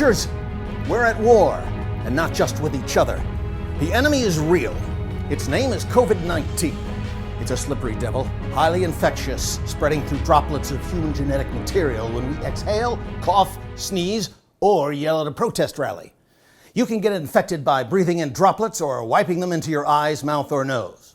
Soldiers, we're at war, and not just with each other. The enemy is real. Its name is Covid-19. It's a slippery devil, highly infectious, spreading through droplets of human genetic material when we exhale, cough, sneeze, or yell at a protest rally. You can get infected by breathing in droplets or wiping them into your eyes, mouth, or nose.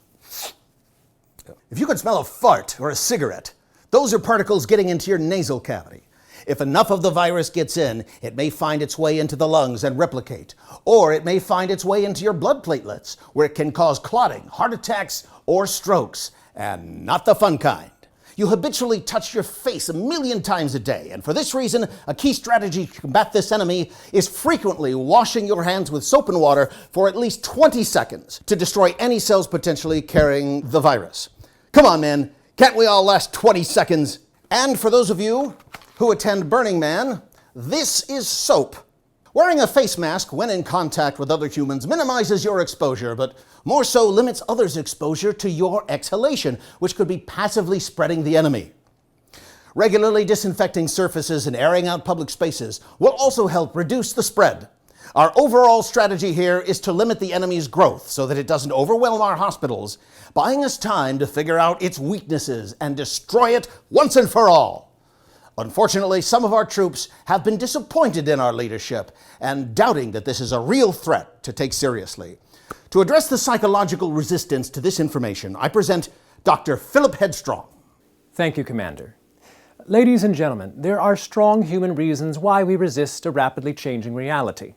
If you could smell a fart or a cigarette, those are particles getting into your nasal cavity. If enough of the virus gets in, it may find its way into the lungs and replicate. Or it may find its way into your blood platelets, where it can cause clotting, heart attacks, or strokes, and not the fun kind. You habitually touch your face 1,000,000 times a day, and for this reason, a key strategy to combat this enemy is frequently washing your hands with soap and water for at least 20 seconds to destroy any cells potentially carrying the virus. Come on, man, can't we all last 20 seconds? And for those of you who attend Burning Man, this is soap. Wearing a face mask when in contact with other humans minimizes your exposure, but more so limits others' exposure to your exhalation, which could be passively spreading the enemy. Regularly disinfecting surfaces and airing out public spaces will also help reduce the spread. Our overall strategy here is to limit the enemy's growth so that it doesn't overwhelm our hospitals, buying us time to figure out its weaknesses and destroy it once and for all. Unfortunately, some of our troops have been disappointed in our leadership and doubting that this is a real threat to take seriously. To address the psychological resistance to this information, I present Dr. Philip Headstrong. Thank you, Commander. Ladies and gentlemen, there are strong human reasons why we resist a rapidly changing reality.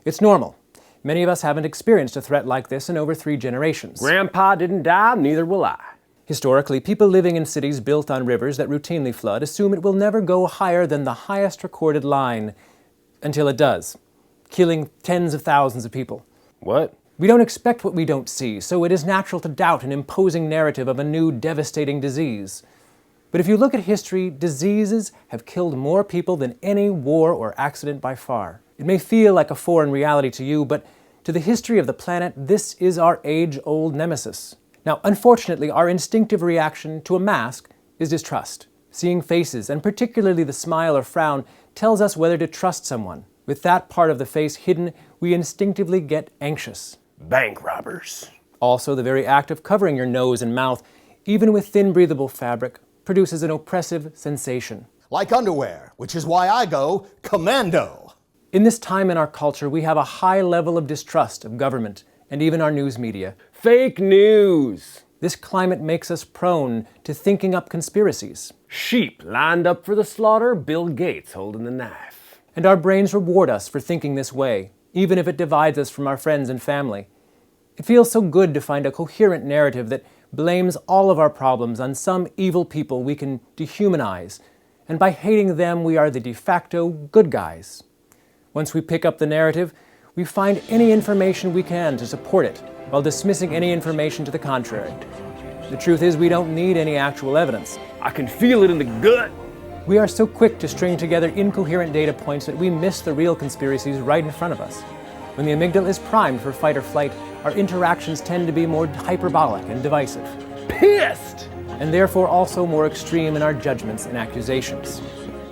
It's normal. Many of us haven't experienced a threat like this in over 3 generations. Grandpa didn't die, neither will I. Historically, people living in cities built on rivers that routinely flood assume it will never go higher than the highest recorded line until it does, killing tens of thousands of people. What? We don't expect what we don't see, so it is natural to doubt an imposing narrative of a new devastating disease. But if you look at history, diseases have killed more people than any war or accident by far. It may feel like a foreign reality to you, but to the history of the planet, this is our age-old nemesis. Now, unfortunately, our instinctive reaction to a mask is distrust. Seeing faces, and particularly the smile or frown, tells us whether to trust someone. With that part of the face hidden, we instinctively get anxious. Bank robbers. Also, the very act of covering your nose and mouth, even with thin breathable fabric, produces an oppressive sensation. Like underwear, which is why I go commando. In this time in our culture, we have a high level of distrust of government and even our news media. Fake news. This climate makes us prone to thinking up conspiracies. Sheep lined up for the slaughter, Bill Gates holding the knife. And our brains reward us for thinking this way, even if it divides us from our friends and family. It feels so good to find a coherent narrative that blames all of our problems on some evil people we can dehumanize, and by hating them we are the de facto good guys. Once we pick up the narrative, we find any information we can to support it, while dismissing any information to the contrary. The truth is, we don't need any actual evidence. I can feel it in the gut. We are so quick to string together incoherent data points that we miss the real conspiracies right in front of us. When the amygdala is primed for fight or flight, our interactions tend to be more hyperbolic and divisive. Pissed! And therefore also more extreme in our judgments and accusations.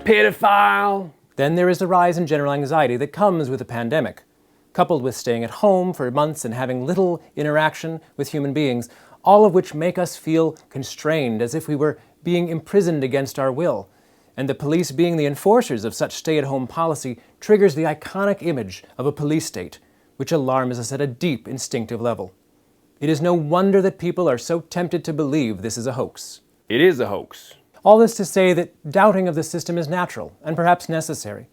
Pedophile! Then there is the rise in general anxiety that comes with the pandemic. Coupled with staying at home for months and having little interaction with human beings, all of which make us feel constrained, as if we were being imprisoned against our will. And the police being the enforcers of such stay-at-home policy triggers the iconic image of a police state, which alarms us at a deep instinctive level. It is no wonder that people are so tempted to believe this is a hoax. It is a hoax. All this to say that doubting of the system is natural and perhaps necessary.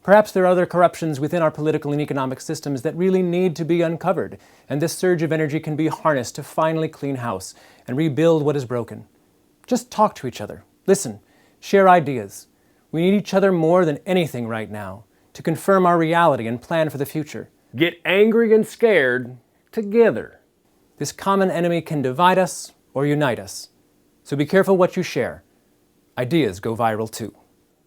Perhaps there are other corruptions within our political and economic systems that really need to be uncovered, and this surge of energy can be harnessed to finally clean house and rebuild what is broken. Just talk to each other, listen, share ideas. We need each other more than anything right now to confirm our reality and plan for the future. Get angry and scared together. This common enemy can divide us or unite us. So be careful what you share. Ideas go viral too.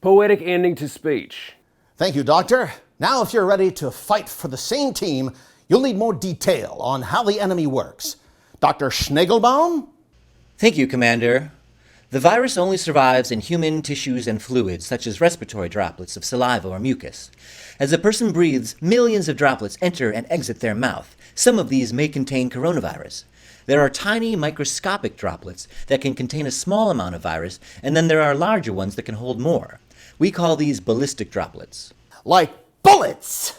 Poetic ending to speech. Thank you, Doctor. Now, if you're ready to fight for the same team, you'll need more detail on how the enemy works. Dr. Schnagelbaum? Thank you, Commander. The virus only survives in human tissues and fluids, such as respiratory droplets of saliva or mucus. As a person breathes, millions of droplets enter and exit their mouth. Some of these may contain coronavirus. There are tiny microscopic droplets that can contain a small amount of virus, and then there are larger ones that can hold more. We call these ballistic droplets. Like bullets!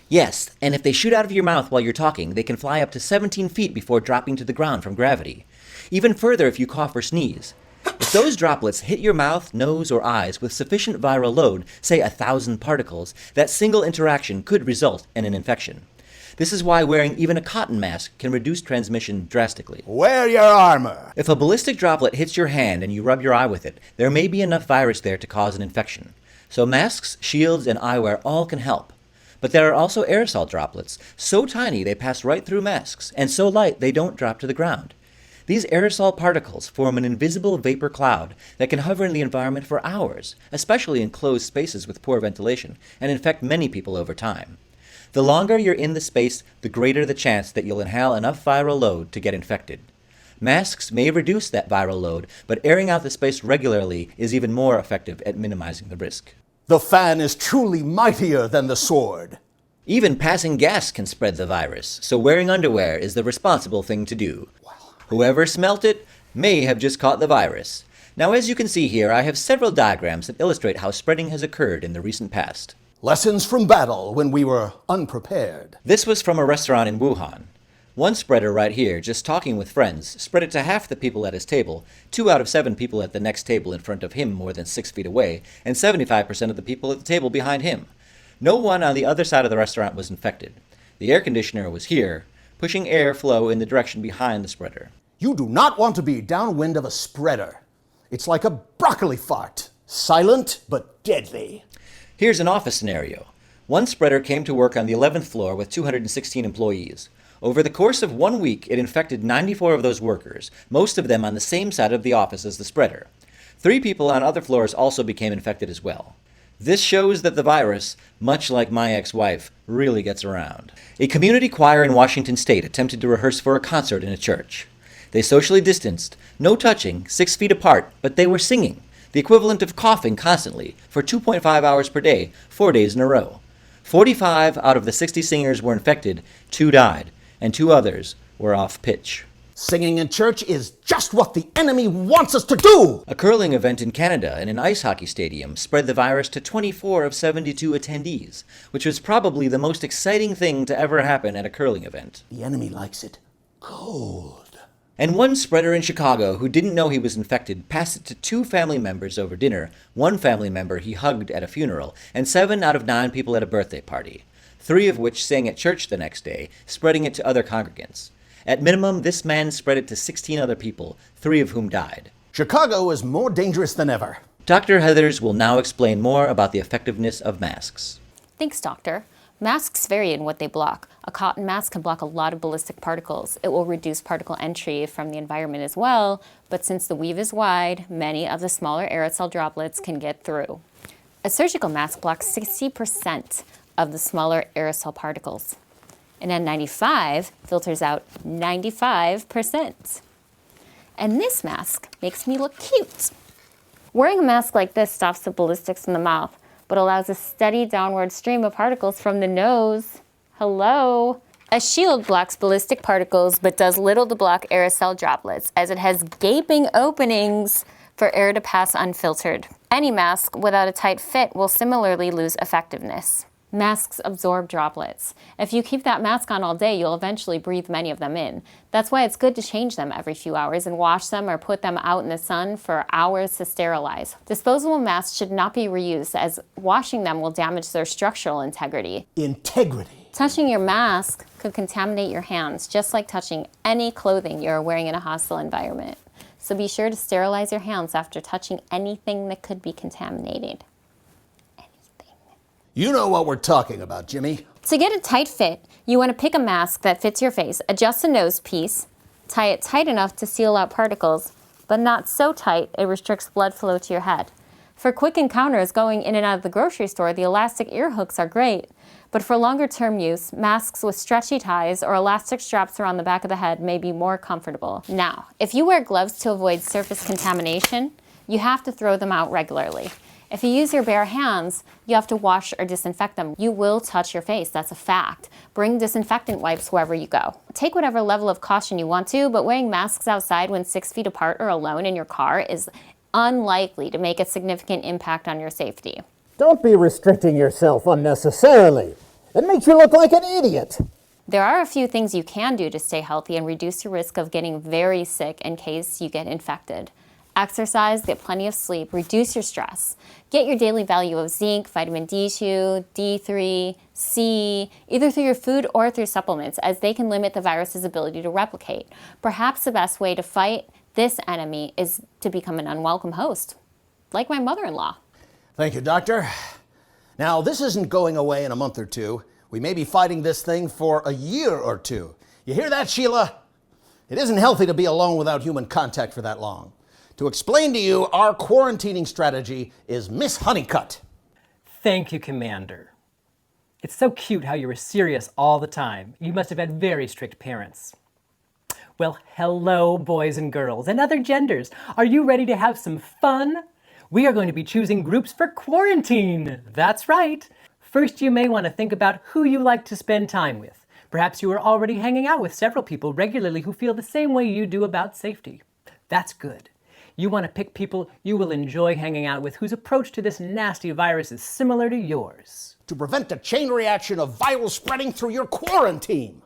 Yes, and if they shoot out of your mouth while you're talking, they can fly up to 17 feet before dropping to the ground from gravity. Even further if you cough or sneeze. If those droplets hit your mouth, nose, or eyes with sufficient viral load, say 1,000 particles, that single interaction could result in an infection. This is why wearing even a cotton mask can reduce transmission drastically. Wear your armor! If a ballistic droplet hits your hand and you rub your eye with it, there may be enough virus there to cause an infection. So masks, shields, and eyewear all can help. But there are also aerosol droplets, so tiny they pass right through masks, and so light they don't drop to the ground. These aerosol particles form an invisible vapor cloud that can hover in the environment for hours, especially in closed spaces with poor ventilation, and infect many people over time. The longer you're in the space, the greater the chance that you'll inhale enough viral load to get infected. Masks may reduce that viral load, but airing out the space regularly is even more effective at minimizing the risk. The fan is truly mightier than the sword. Even passing gas can spread the virus, so wearing underwear is the responsible thing to do. Whoever smelt it may have just caught the virus. Now, as you can see here, I have several diagrams that illustrate how spreading has occurred in the recent past. Lessons from battle when we were unprepared. This was from a restaurant in Wuhan. One spreader right here, just talking with friends, spread it to half the people at his table, 2 out of 7 people at the next table in front of him more than 6 feet away, and 75% of the people at the table behind him. No one on the other side of the restaurant was infected. The air conditioner was here, pushing airflow in the direction behind the spreader. You do not want to be downwind of a spreader. It's like a broccoli fart. Silent but deadly. Here's an office scenario. One spreader came to work on the 11th floor with 216 employees. Over the course of 1 week, it infected 94 of those workers, most of them on the same side of the office as the spreader. 3 people on other floors also became infected as well. This shows that the virus, much like my ex-wife, really gets around. A community choir in Washington state attempted to rehearse for a concert in a church. They socially distanced, no touching, 6 feet apart, but they were singing, the equivalent of coughing constantly, for 2.5 hours per day, 4 days in a row. 45 out of the 60 singers were infected, 2 died, and 2 others were off pitch. Singing in church is just what the enemy wants us to do! A curling event in Canada in an ice hockey stadium spread the virus to 24 of 72 attendees, which was probably the most exciting thing to ever happen at a curling event. The enemy likes it cold. And one spreader in Chicago who didn't know he was infected passed it to 2 family members over dinner, 1 family member he hugged at a funeral, and 7 out of 9 people at a birthday party, 3 of which sang at church the next day, spreading it to other congregants. At minimum, this man spread it to 16 other people, 3 of whom died. Chicago is more dangerous than ever. Dr. Heathers will now explain more about the effectiveness of masks. Thanks, Doctor. Masks vary in what they block. A cotton mask can block a lot of ballistic particles. It will reduce particle entry from the environment as well, but since the weave is wide, many of the smaller aerosol droplets can get through. A surgical mask blocks 60% of the smaller aerosol particles. An N95 filters out 95%. And this mask makes me look cute. Wearing a mask like this stops the ballistics in the mouth, but allows a steady downward stream of particles from the nose. Hello? A shield blocks ballistic particles, but does little to block aerosol droplets, as it has gaping openings for air to pass unfiltered. Any mask without a tight fit will similarly lose effectiveness. Masks absorb droplets. If you keep that mask on all day, you'll eventually breathe many of them in. That's why it's good to change them every few hours and wash them or put them out in the sun for hours to sterilize. Disposable masks should not be reused, as washing them will damage their structural integrity. Integrity. Touching your mask could contaminate your hands, just like touching any clothing you're wearing in a hostile environment. So be sure to sterilize your hands after touching anything that could be contaminated. You know what we're talking about, Jimmy. To get a tight fit, you want to pick a mask that fits your face, adjust the nose piece, tie it tight enough to seal out particles, but not so tight it restricts blood flow to your head. For quick encounters going in and out of the grocery store, the elastic ear hooks are great. But for longer term use, masks with stretchy ties or elastic straps around the back of the head may be more comfortable. Now, if you wear gloves to avoid surface contamination, you have to throw them out regularly. If you use your bare hands, you have to wash or disinfect them. You will touch your face, that's a fact. Bring disinfectant wipes wherever you go. Take whatever level of caution you want to, but wearing masks outside when 6 feet apart or alone in your car is unlikely to make a significant impact on your safety. Don't be restricting yourself unnecessarily. It makes you look like an idiot. There are a few things you can do to stay healthy and reduce your risk of getting very sick in case you get infected. Exercise, get plenty of sleep, reduce your stress. Get your daily value of zinc, vitamin D2, D3, C, either through your food or through supplements, as they can limit the virus's ability to replicate. Perhaps the best way to fight this enemy is to become an unwelcome host, like my mother-in-law. Thank you, Doctor. Now, this isn't going away in a month or two. We may be fighting this thing for a year or two. You hear that, Sheila? It isn't healthy to be alone without human contact for that long. To explain to you, our quarantining strategy is Miss Honeycutt. Thank you, Commander. It's so cute how you were serious all the time. You must have had very strict parents. Well, hello, boys and girls, and other genders. Are you ready to have some fun? We are going to be choosing groups for quarantine. That's right. First, you may want to think about who you like to spend time with. Perhaps you are already hanging out with several people regularly who feel the same way you do about safety. That's good. You want to pick people you will enjoy hanging out with whose approach to this nasty virus is similar to yours. To prevent a chain reaction of viral spreading through your quarantine.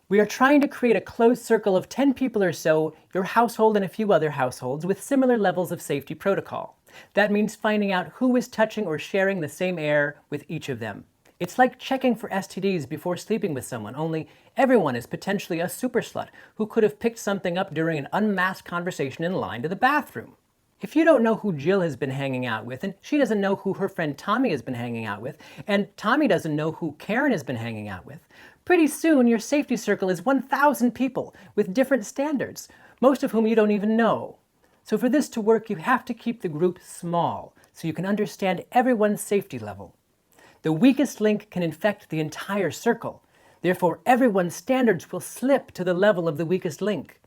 We are trying to create a closed circle of 10 people or so, your household and a few other households, with similar levels of safety protocol. That means finding out who is touching or sharing the same air with each of them. It's like checking for STDs before sleeping with someone, only everyone is potentially a super slut who could have picked something up during an unmasked conversation in line to the bathroom. If you don't know who Jill has been hanging out with, and she doesn't know who her friend Tommy has been hanging out with, and Tommy doesn't know who Karen has been hanging out with, pretty soon your safety circle is 1,000 people with different standards, most of whom you don't even know. So for this to work, you have to keep the group small so you can understand everyone's safety level. The weakest link can infect the entire circle. Therefore, everyone's standards will slip to the level of the weakest link.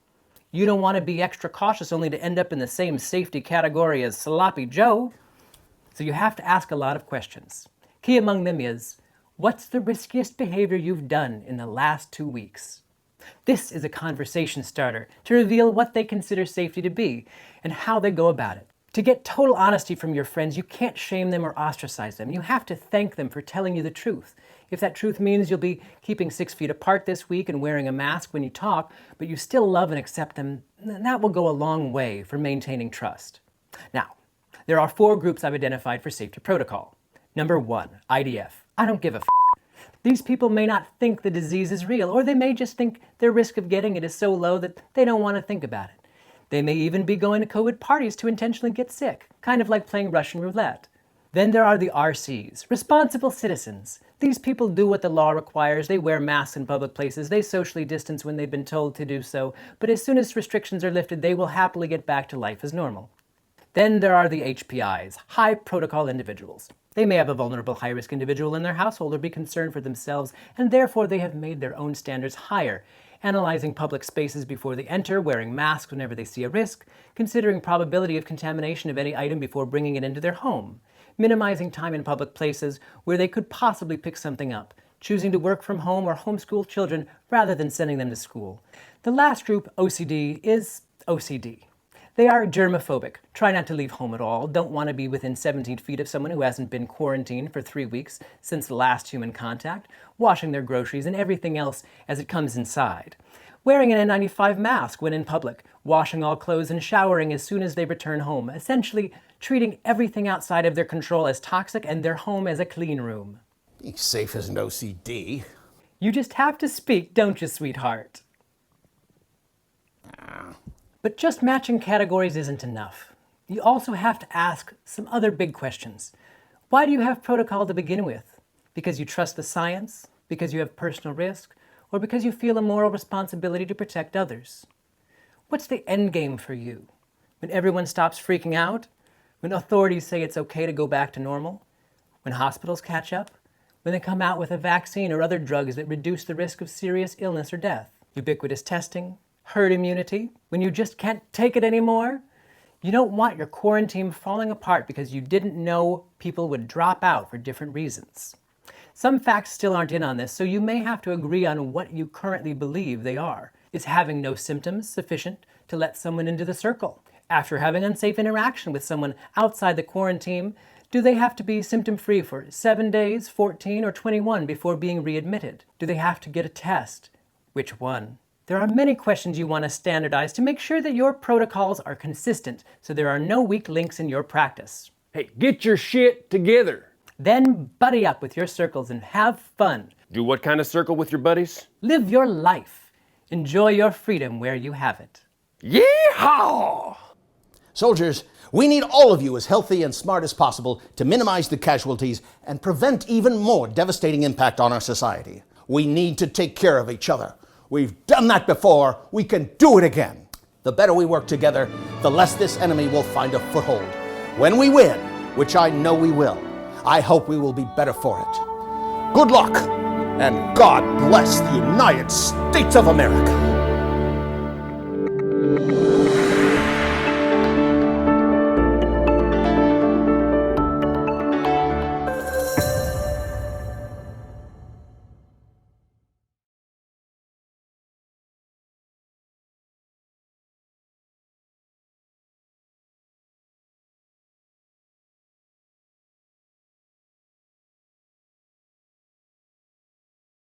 You don't want to be extra cautious only to end up in the same safety category as Sloppy Joe. So you have to ask a lot of questions. Key among them is, what's the riskiest behavior you've done in the last 2 weeks? This is a conversation starter to reveal what they consider safety to be and how they go about it. To get total honesty from your friends, you can't shame them or ostracize them. You have to thank them for telling you the truth. If that truth means you'll be keeping 6 feet apart this week and wearing a mask when you talk, but you still love and accept them, that will go a long way for maintaining trust. Now, there are 4 groups I've identified for safety protocol. Number 1, IDF. I don't give a f***. These people may not think the disease is real, or they may just think their risk of getting it is so low that they don't want to think about it. They may even be going to COVID parties to intentionally get sick, kind of like playing Russian roulette. Then there are the RCs, responsible citizens. These people do what the law requires. They wear masks in public places. They socially distance when they've been told to do so. But as soon as restrictions are lifted, they will happily get back to life as normal. Then there are the HPIs, high protocol individuals. They may have a vulnerable high-risk individual in their household or be concerned for themselves, and therefore they have made their own standards higher, analyzing public spaces before they enter, wearing masks whenever they see a risk, considering probability of contamination of any item before bringing it into their home, minimizing time in public places where they could possibly pick something up, choosing to work from home or homeschool children rather than sending them to school. The last group, OCD, is OCD. They are germophobic, try not to leave home at all, don't want to be within 17 feet of someone who hasn't been quarantined for 3 weeks since the last human contact, washing their groceries and everything else as it comes inside, wearing an N95 mask when in public, washing all clothes and showering as soon as they return home, essentially treating everything outside of their control as toxic and their home as a clean room. Being safe isn't OCD. You just have to speak, don't you, sweetheart? But just matching categories isn't enough. You also have to ask some other big questions. Why do you have protocol to begin with? Because you trust the science? Because you have personal risk? Or because you feel a moral responsibility to protect others? What's the end game for you? When everyone stops freaking out? When authorities say it's okay to go back to normal? When hospitals catch up? When they come out with a vaccine or other drugs that reduce the risk of serious illness or death? Ubiquitous testing? Herd immunity? When you just can't take it anymore? You don't want your quarantine falling apart because you didn't know people would drop out for different reasons. Some facts still aren't in on this, so you may have to agree on what you currently believe they are. Is having no symptoms sufficient to let someone into the circle? After having unsafe interaction with someone outside the quarantine, do they have to be symptom-free for 7 days, 14, or 21 before being readmitted? Do they have to get a test? Which one? There are many questions you want to standardize to make sure that your protocols are consistent so there are no weak links in your practice. Hey, get your shit together. Then buddy up with your circles and have fun. Do what kind of circle with your buddies? Live your life. Enjoy your freedom where you have it. Yeehaw! Soldiers, we need all of you as healthy and smart as possible to minimize the casualties and prevent even more devastating impact on our society. We need to take care of each other. We've done that before. We can do it again. The better we work together, the less this enemy will find a foothold. When we win, which I know we will, I hope we will be better for it. Good luck, and God bless the United States of America.